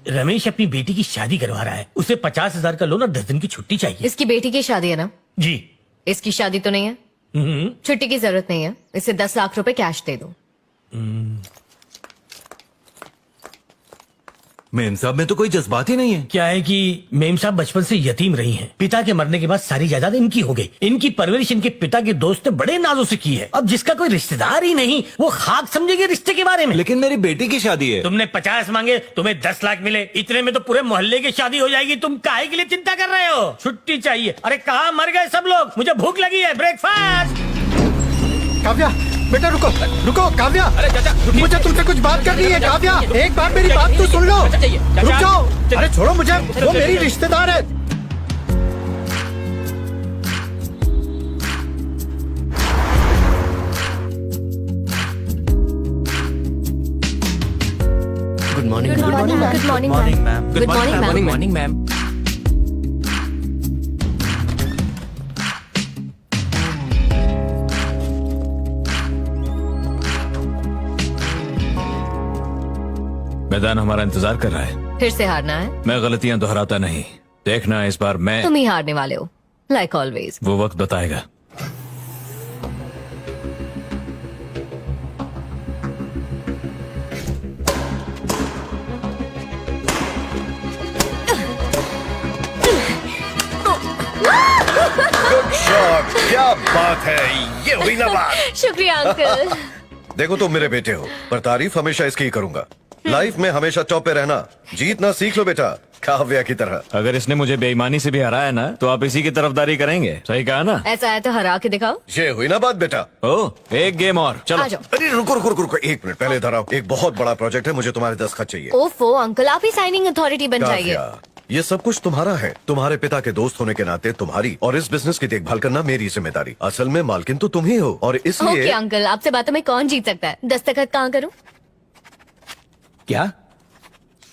रमेश अपनी बेटी की शादी करवा रहा है, उसे 50,000 का लोन और 10 दिन की छुट्टी चाहिए। इसकी बेटी की शादी है ना? जी। इसकी शादी तो नहीं है? छुट्टी की जरूरत नहीं है, इसे 10 लाख रुपए कैश दे दो। मेम साहब में तो कोई जज्बात ही नहीं है। क्या है कि मेम साहब बचपन से यतीम रही हैं। पिता के मरने के बाद सारी जायदाद इनकी हो गई। इनकी परवरिश इनके पिता के दोस्त ने बड़े नाजों से की है। अब जिसका कोई रिश्तेदार ही नहीं, वो खाक समझेगी रिश्ते के बारे में। लेकिन मेरी बेटी की शादी है। तुमने 50 मांगे, तुम्हें 10 लाख मिले, इतने में तो पूरे मोहल्ले की शादी हो जाएगी। तुम काहे के लिए चिंता कर रहे हो? छुट्टी चाहिए। अरे कहाँ मर गए सब लोग? मुझे भूख लगी है, ब्रेकफास्ट। काव्या, बेटा रुको रुको। काव्या, अरे चाचा, मुझे तुमसे कुछ बात करनी है। काव्या, एक बार मेरी बात तो सुन लो। रुक जाओ। अरे छोड़ो मुझे, वो मेरी रिश्तेदार है। Good morning. Good morning ma'am. Good morning ma'am. Good morning ma'am. मैदान हमारा इंतजार कर रहा है। फिर से हारना है? मैं गलतियां दोहराता नहीं। देखना इस बार मैं। तुम ही हारने वाले हो, लाइक ऑलवेज। वो वक्त बताएगा। गुड शॉट, क्या बात है, ये हुई ना बात। शुक्रिया अंकल। देखो तुम मेरे बेटे हो, पर तारीफ हमेशा इसकी ही करूंगा। लाइफ में हमेशा टॉप पे रहना, जीतना सीख लो बेटा, काव्या की तरह। अगर इसने मुझे बेईमानी से भी हराया ना, तो आप इसी की तरफदारी करेंगे। सही कहा ना? ऐसा है तो हरा के दिखाओ। ये हुई ना बात बेटा। ओ, एक गेम और। चलो। आ जाओ। अरे रुको रुको रुको रुको, एक मिनट पहले इधर आओ। एक बहुत बड़ा प्रोजेक्ट है, मुझे तुम्हारे दस्तखत चाहिए। ओफो अंकल, आप ही साइनिंग अथॉरिटी बन जाइए। काव्या, ये सब कुछ तुम्हारा है। तुम्हारे पिता के दोस्त होने के नाते तुम्हारी और इस बिजनेस की देखभाल करना मेरी जिम्मेदारी। असल में मालकिन तो तुम ही हो, और ओके इसलिए अंकल, आपसे बातों में कौन जीत सकता है? दस्तखत कहाँ करूँ? क्या?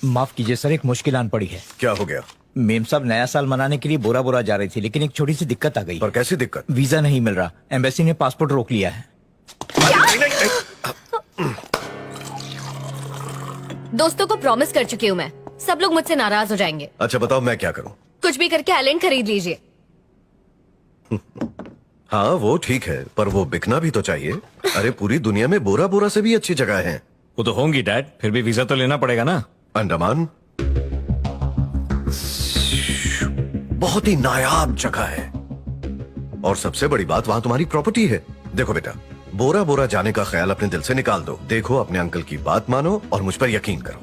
माफ कीजिए सर, एक मुश्किल आन पड़ी है। क्या हो गया? मेम साहब नया साल मनाने के लिए बोरा बोरा जा रही थी, लेकिन एक छोटी सी दिक्कत आ गई। पर कैसी दिक्कत? वीजा नहीं मिल रहा, एम्बेसी ने पासपोर्ट रोक लिया है। नहीं, नहीं, नहीं। दोस्तों को प्रॉमिस कर चुकी हूँ मैं, सब लोग मुझसे नाराज हो जाएंगे। अच्छा बताओ मैं क्या करूं? कुछ भी करके आइलैंड खरीद लीजिए। हाँ वो ठीक है, पर वो बिकना भी तो चाहिए। अरे पूरी दुनिया में बोरा बोरा से भी अच्छी जगह है। वो तो होंगी डैड, फिर भी वीजा तो लेना पड़ेगा ना। अंडमान बहुत ही नायाब जगह है, और सबसे बड़ी बात वहां तुम्हारी प्रॉपर्टी है। देखो बेटा, बोरा बोरा जाने का ख्याल अपने दिल से निकाल दो। देखो अपने अंकल की बात मानो और मुझ पर यकीन करो।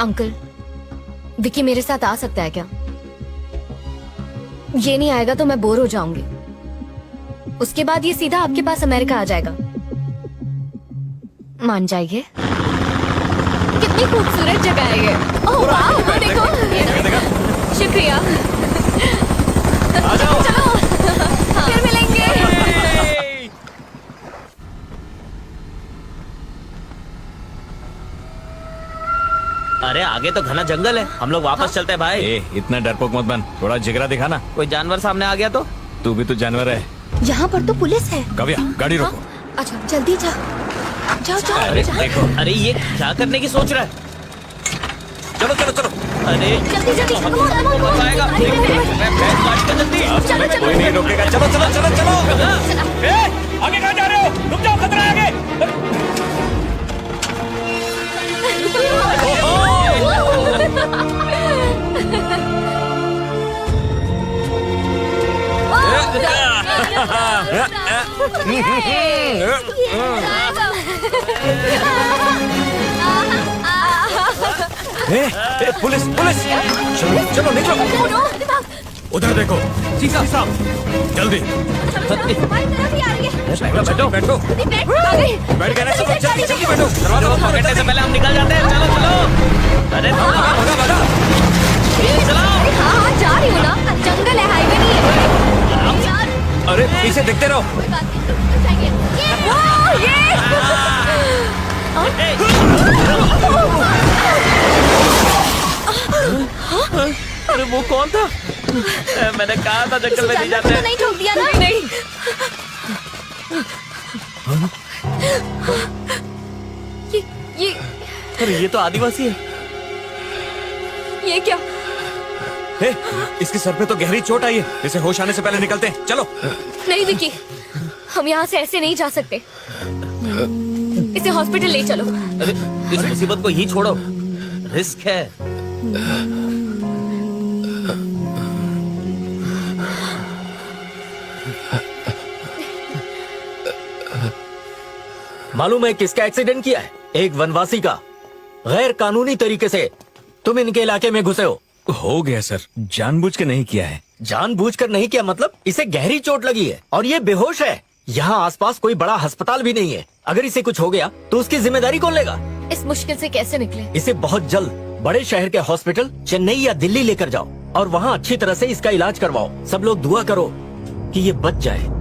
अंकल, विकी मेरे साथ आ सकता है क्या? ये नहीं आएगा तो मैं बोर हो जाऊंगी। उसके बाद ये सीधा आपके पास अमेरिका आ जाएगा। मान जाइए। कितनी खूबसूरत जगह है ये। ओह वाह, वो देखो। शुक्रिया। चलो फिर मिलेंगे। अरे आगे तो घना जंगल है, हम लोग वापस चलते हैं भाई। ए, इतना डरपोक मत बन, थोड़ा जिगरा दिखाना। कोई जानवर सामने आ गया तो? तू भी तो जानवर है। यहाँ पर तो पुलिस है। काव्या, गाड़ी रोको। अच्छा जल्दी जाओ। जाओ जाओ। अरे देखो, अरे ये क्या करने की सोच रहा है? चलो चलो चलो। अरे जल्दी जल्दी। कौन आएगा? जल्दी। चलो चलो। कोई नहीं रोकेगा। चलो चलो चलो चलो। आगे कहाँ जा रहे हो? रुक जाओ, खतरा है आगे। पुलिस पुलिस, चलो चलो निकलो। उधर देखो। सीसा साहब, जल्दी। बैठो बैठो। बैठ गए ना सब लोग, जल्दी जल्दी बैठो। चलो पकड़ने से पहले हम निकल जाते हैं। चलो चलो। अरे भागा भागा। चलाओ। हाँ जा रही हूँ ना, जंगल है, हाईवे नहीं है यार। अरे पीछे देखते रहो। अरे वो कौन था? मैंने कहा था जंगल में नहीं जाते। तो नहीं ठोक दिया ना? नहीं। ये अरे ये तो आदिवासी है। ये क्या? हे, इसके सर पे तो गहरी चोट आई है, इसे होश आने से पहले निकलते हैं, चलो। नहीं विकी, हम यहाँ से ऐसे नहीं जा सकते। इसे हॉस्पिटल ले चलो। अरे इस मुसीबत को ही छोड़ो, रिस्क है। मालूम है किसका एक्सीडेंट किया है? एक वनवासी का। गैर कानूनी तरीके से तुम इनके इलाके में घुसे हो गया सर, जानबूझ के नहीं किया है। जानबूझकर नहीं किया मतलब? इसे गहरी चोट लगी है और ये बेहोश है। यहाँ आसपास कोई बड़ा अस्पताल भी नहीं है। अगर इसे कुछ हो गया तो उसकी जिम्मेदारी कौन लेगा? इस मुश्किल से कैसे निकले? इसे बहुत जल्द बड़े शहर के हॉस्पिटल चेन्नई या दिल्ली लेकर जाओ और वहाँ अच्छी तरह से इसका इलाज करवाओ। सब लोग दुआ करो कि ये बच जाए।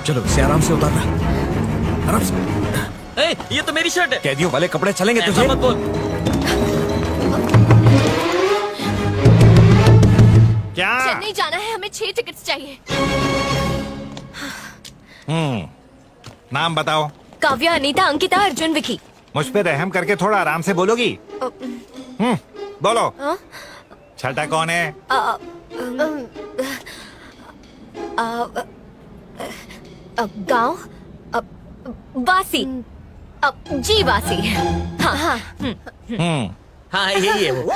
चलो इसे आराम से उतारना, आराम से। ए, ये तो मेरी शर्ट है। कैदियों वाले कपड़े चलेंगे ऐसा तुझे? मत बोल। क्या? चेन्नई जाना है, हमें 6 टिकट्स चाहिए। नाम बताओ। काव्या, अनीता, अंकिता, अर्जुन, विकी। मुझ पे रहम करके थोड़ा आराम से बोलोगी? बोलो। हाँ? छठा कौन है? गांव वासी, जी वासी। हाँ हाँ। हाँ यही है वो।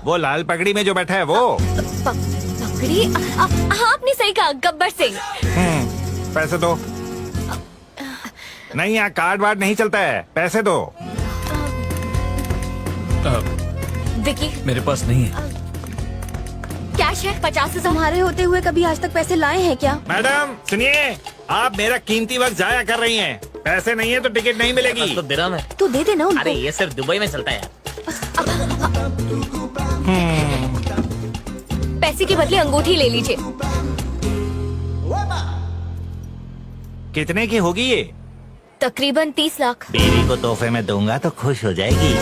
वो लाल पगड़ी में जो बैठा है वो? पकड़ी? हाँ आपने सही कहा, गब्बर सिंह। पैसे दो। नहीं, यहाँ कार्ड वार्ड नहीं चलता है, पैसे दो। विकी, मेरे पास नहीं है। कैश है 50,000। तुम्हारे होते हुए कभी आज तक पैसे लाए हैं क्या? मैडम सुनिए, आप मेरा कीमती वक्त जाया कर रही हैं। पैसे नहीं है तो टिकट नहीं मिलेगी। तो दिरहम है। तो दे देना उनको। अरे ये सिर्फ दुबई में चलता है। पैसे के बदले अंगूठी ले लीजिए। कितने की होगी ये? तकरीबन 30 लाख। बीवी को तोहफे में दूंगा तो खुश हो जाएगी।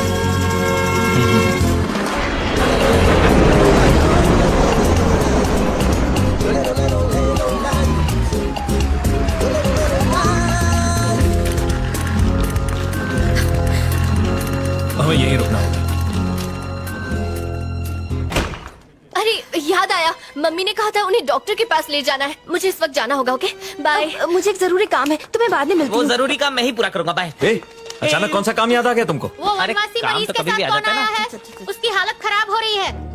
हमें यहीं रुकना होगा। अरे याद आया, मम्मी ने कहा था उन्हें डॉक्टर के पास ले जाना है। मुझे इस वक्त जाना होगा। Okay bye. मुझे एक जरूरी काम है, तुम्हें बाद में मिलती वो हूँ। जरूरी काम मैं ही पूरा करूंगा। बाय। अचानक कौन सा काम याद आ गया तुमको? वो अरे, वनवासी काम मरीज तो के कभी भी साथ आ कौन जाता है आया ना। है? उसकी हालत खराब हो रही है।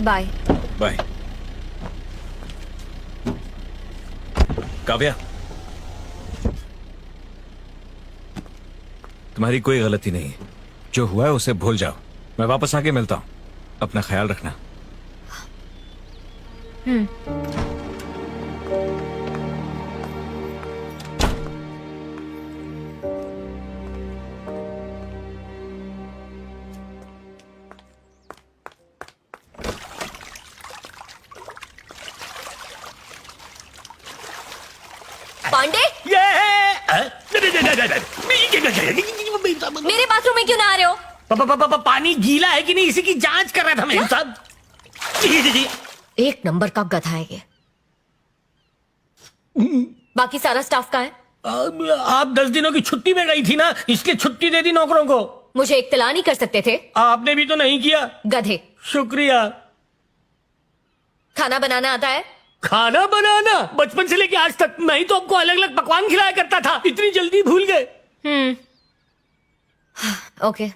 बाय। बाय। काव्या, तुम्हारी कोई गलती नहीं है। जो हुआ है उसे भूल जाओ। मैं वापस आके मिलता हूँ। अपना ख्याल रखना। पांडे, मेरे बाथरूम में क्यों ना आ रहे हो? पानी गीला है कि नहीं इसी की जांच कर रहा था मैं साहब। जी। एक नंबर का गधा है ये। बाकी सारा स्टाफ का है? आप 10 दिनों की छुट्टी में गई थी ना, इसलिए छुट्टी दे दी नौकरों को। मुझे इत्तला नहीं कर सकते थे? आपने भी तो नहीं किया। गधे। शुक्रिया। खाना बनाना आता है? खाना बनाना? बचपन से लेके आज तक मैं ही तो आपको अलग अलग पकवान खिलाया करता था, इतनी जल्दी भूल गए? ओके।